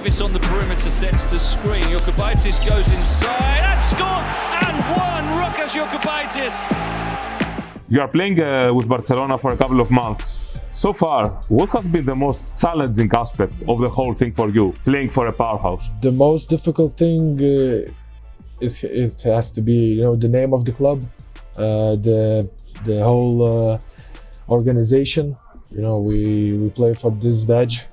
Davis on the perimeter sets the screen. Jokubaitis goes inside and scores and one. Rokas Jokubaitis. You are playing with Barcelona for a couple of months. So far, what has been the most challenging aspect of the whole thing for you, playing for a powerhouse? The most difficult thing it has to be, the name of the club, the whole organization. We play for this badge,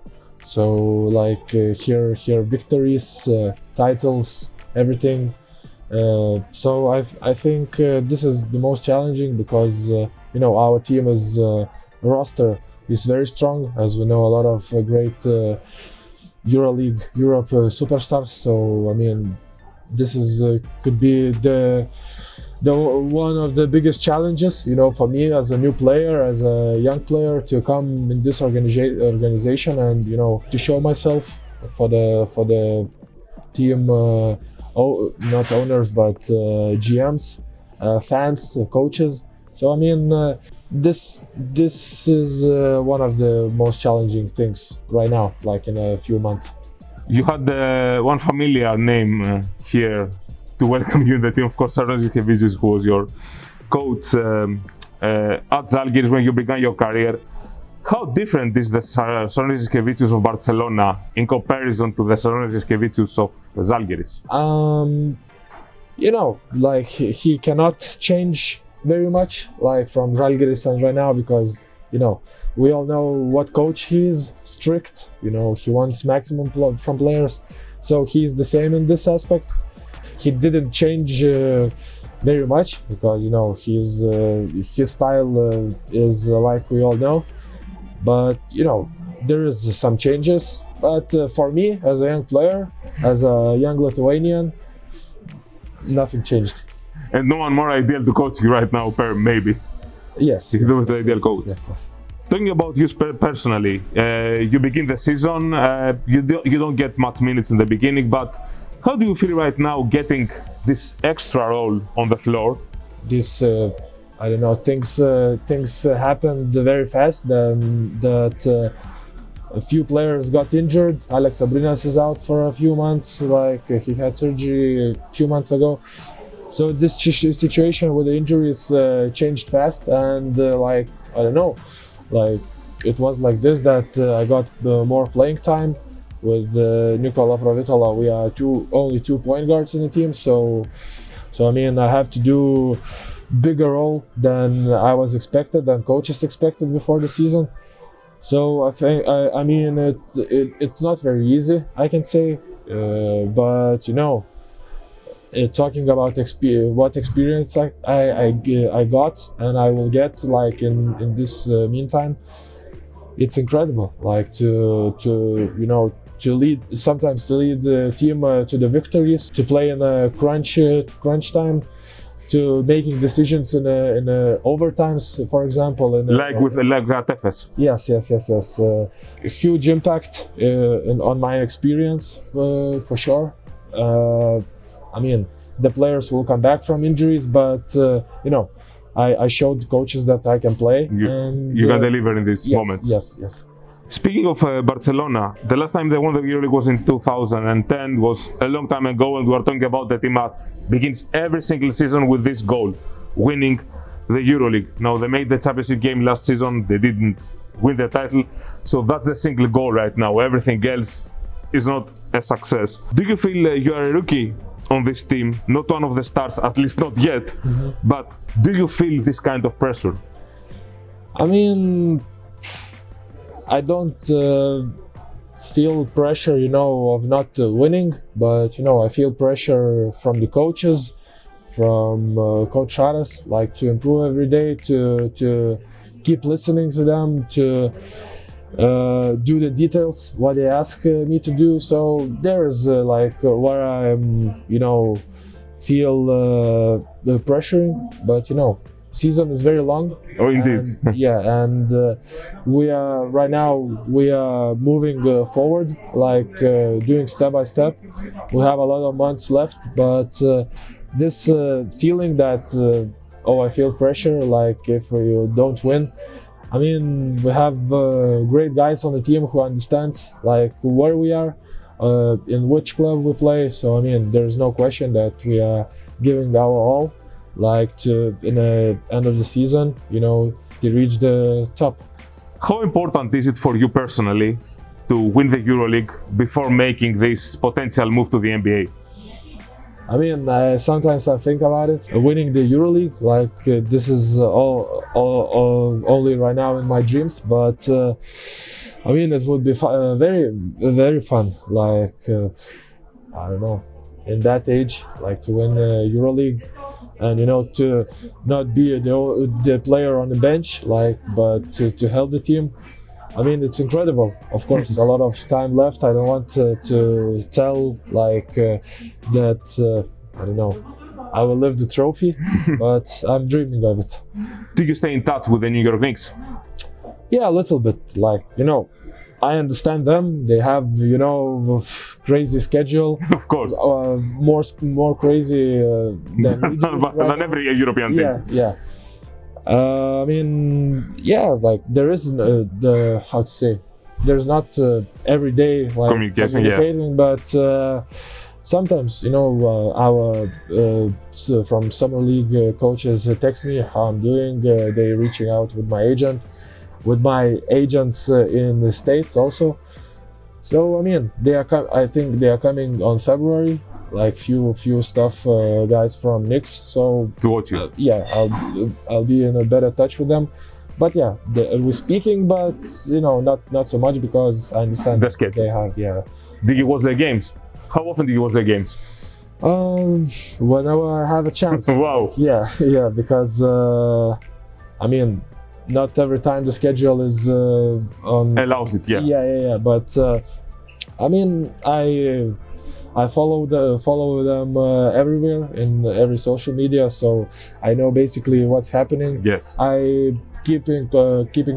so like here victories, titles, everything. So I think this is the most challenging because our team is roster is very strong, as we know a lot of great Europe superstars. So I mean, this is could be the one of the biggest challenges, for me as a new player, as a young player, to come in this organization and to show myself for the team, not owners but GMs, fans, coaches. So I mean, this is one of the most challenging things right now, like in a few months. You had one familiar name here to welcome you in the team, of course, Saras, who was your coach at Zalgiris when you began your career. How different is the Saras of Barcelona in comparison to the Saras of Zalgiris? Like he cannot change very much, like from Žalgiris and right now, because we all know what coach he is, strict. He wants maximum from players, so he's the same in this aspect. He didn't change very much because his style is like we all know, but there is some changes. But for me, as a young player, as a young Lithuanian, nothing changed. And no one more ideal to coach you right now, maybe. Yes. He's the ideal coach. Yes. Talking about you personally, you begin the season, you don't get much minutes in the beginning, but how do you feel right now getting this extra role on the floor? This, I don't know, things happened very fast. That a few players got injured. Alex Abrinas is out for a few months, like he had surgery a few months ago. So this situation with the injuries changed fast, and I don't know, like it was like this that I got more playing time with Nikola Provitola. We are only two point guards in the team, so I mean, I have to do bigger role than I was expected, than coaches expected before the season. So I think I mean it's not very easy, I can say, but talking about what experience I got and I will get, like in this meantime, it's incredible. Like to lead the team to the victories, to play in a crunch time, to making decisions in overtimes, for example. With Efes. Yes. A huge impact on my experience, for sure. I mean, the players will come back from injuries, but I showed the coaches that I can play. You can deliver in these moments. Yes. Speaking of Barcelona, the last time they won the EuroLeague was in 2010, was a long time ago, and we are talking about the team that begins every single season with this goal, winning the EuroLeague. Now, they made the championship game last season, they didn't win the title, so that's the single goal right now. Everything else is not a success. Do you feel you are a rookie on this team, not one of the stars, at least not yet, but do you feel this kind of pressure? I mean, I don't feel pressure, of not winning, but I feel pressure from the coaches, from Coach Saras, like to improve every day, to keep listening to them, to do the details, what they ask me to do. So there is where I'm, feel pressuring, but season is very long. Oh, indeed. And we are right now moving forward, doing step by step. We have a lot of months left, but this feeling that I feel pressure, like if you don't win. I mean, we have great guys on the team who understands where we are, in which club we play. So I mean, there's no question that we are giving our all, like to in the end of the season, to reach the top. How important is it for you personally to win the EuroLeague before making this potential move to the NBA? I mean, sometimes I think about it. Winning the EuroLeague, this is all only right now in my dreams. But I mean, it would be very, very fun. I don't know, in that age, to win EuroLeague, and to not be the player on the bench, but to help the team. I mean, it's incredible. Of course, a lot of time left. I don't want to tell that. I don't know. I will lift the trophy, but I'm dreaming of it. Do you stay in touch with the New York Knicks? Yeah, a little bit. I understand them. They have crazy schedule. Of course. More crazy than we do than every European team. Yeah. I mean, yeah, there is there's not every day communicating, but sometimes our from summer league coaches text me how I'm doing. They reaching out with my agents in the States also. So I mean, I think they are coming on February. Few stuff guys from Knicks, so to watch you. Yeah, I'll be in a better touch with them. But yeah, we're speaking, but not so much because I understand that they have. Yeah. Do you watch their games? How often do you watch their games? Whenever I have a chance. Wow. Yeah, because I mean, not every time the schedule is allows it. Yeah. But I mean, I follow them everywhere in every social media, so I know basically what's happening. Yes. I keep in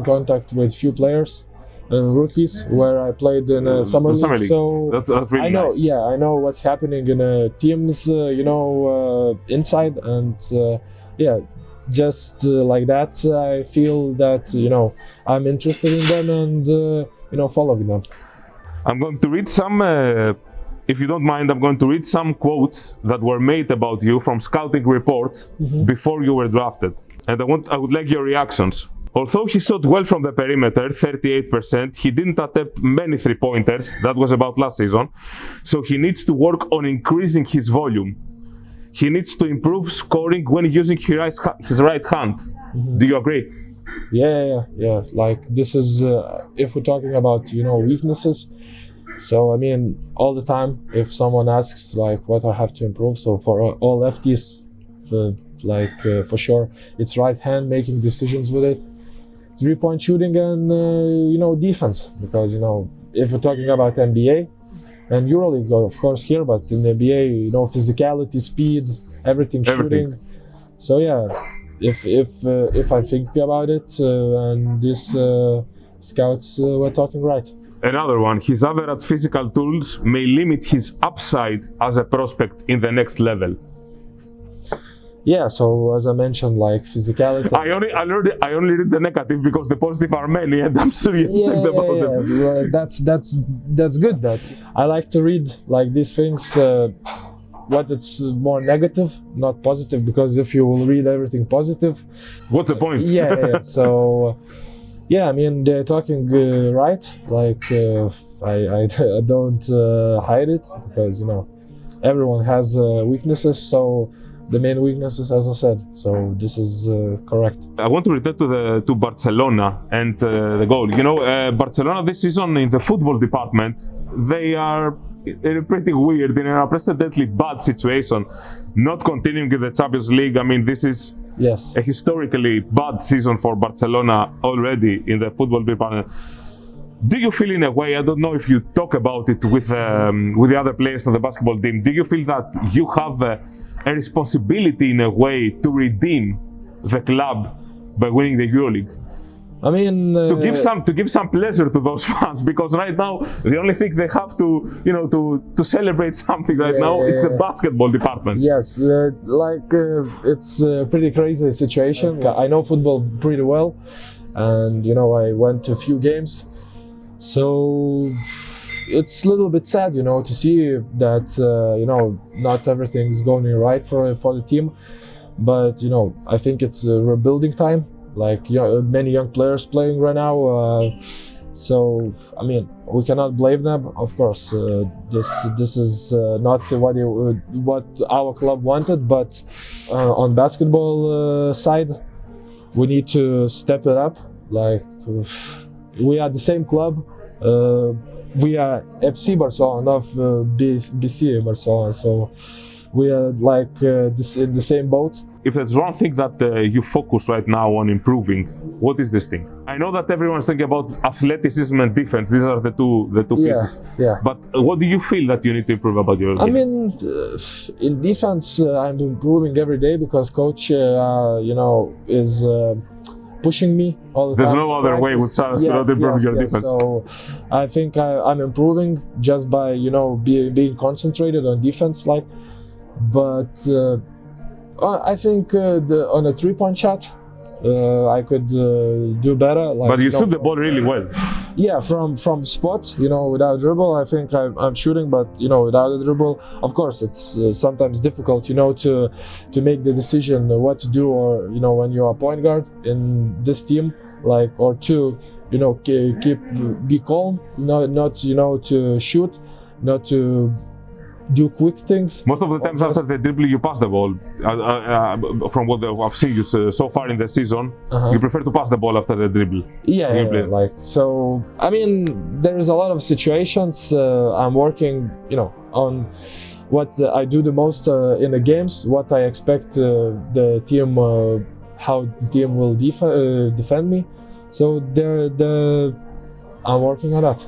contact with few players, rookies, where I played in summer league. So that's really I know. nice. Yeah, I know what's happening in teams. Inside, and just like that, I feel that I'm interested in them and following them. I'm going to read some. If you don't mind, I'm going to read some quotes that were made about you from scouting reports before you were drafted. And I would like your reactions. Although he shot well from the perimeter, 38%, he didn't attempt many three-pointers. That was about last season. So he needs to work on increasing his volume. He needs to improve scoring when using his right hand. Do you agree? Yeah. This is, if we're talking about, weaknesses. So I mean, all the time, if someone asks what I have to improve, so for all lefties, for sure, it's right hand, making decisions with it, 3-point shooting, and defense. Because if we're talking about NBA and EuroLeague, of course here, but in the NBA, physicality, speed, everything. Shooting. So yeah, if I think about it, and these scouts were talking right. Another one, his average physical tools may limit his upside as a prospect in the next level. Yeah, so as I mentioned, physicality. I only read the negative because the positive are many, and I'm sure you talked about them. Well, that's good. That I like to read these things. What it's more negative, not positive, because if you will read everything positive, what's the point? Yeah. So. Yeah, I mean, they're talking right. I don't hide it, because everyone has weaknesses. So the main weaknesses, as I said. So this is correct. I want to return to Barcelona and the goal. Barcelona this season in the football department, they are in a pretty weird, in an unprecedentedly bad situation, not continuing in the Champions League. I mean, this is. Yes. A historically bad season for Barcelona already in the football department. Do you feel in a way, I don't know if you talk about it with the other players on the basketball team, do you feel that you have a responsibility in a way to redeem the club by winning the EuroLeague? I mean, to give some pleasure to those fans, because right now the only thing they have to celebrate something right now, it's the basketball department. Yes, it's a pretty crazy situation. I know football pretty well, and I went to a few games. So it's a little bit sad, to see that not everything's going right for the team. But I think it's a rebuilding time. Like many young players playing right now. So I mean, we cannot blame them. Of course, this is not what our club wanted. But on basketball side, we need to step it up. Like we are the same club. We are FC Barcelona, not BC Barcelona. So we are like in the same boat. If there's one thing that you focus right now on improving, what is this thing? I know that everyone's thinking about athleticism and defense. These are the two pieces. Yeah. But what do you feel that you need to improve about your game? I mean, in defense, I'm improving every day because coach, is pushing me all the time. There's no other way with Saras to not improve your defense. So I think I'm improving just by being concentrated on defense, But I think on a 3-point shot, I could do better. But you shoot the ball really well. Yeah, from spot, without dribble, I think I'm shooting, but without a dribble, of course, it's sometimes difficult, to make the decision what to do, or when you are point guard in this team, or to be calm, not to shoot, not to do quick things. Most of the times after the dribble, you pass the ball. From what I've seen you so far in the season, you prefer to pass the ball after the dribble. Yeah. So. I mean, there is a lot of situations. I'm working, on what I do the most in the games, what I expect the team, how the team will defend me. So I'm working on that.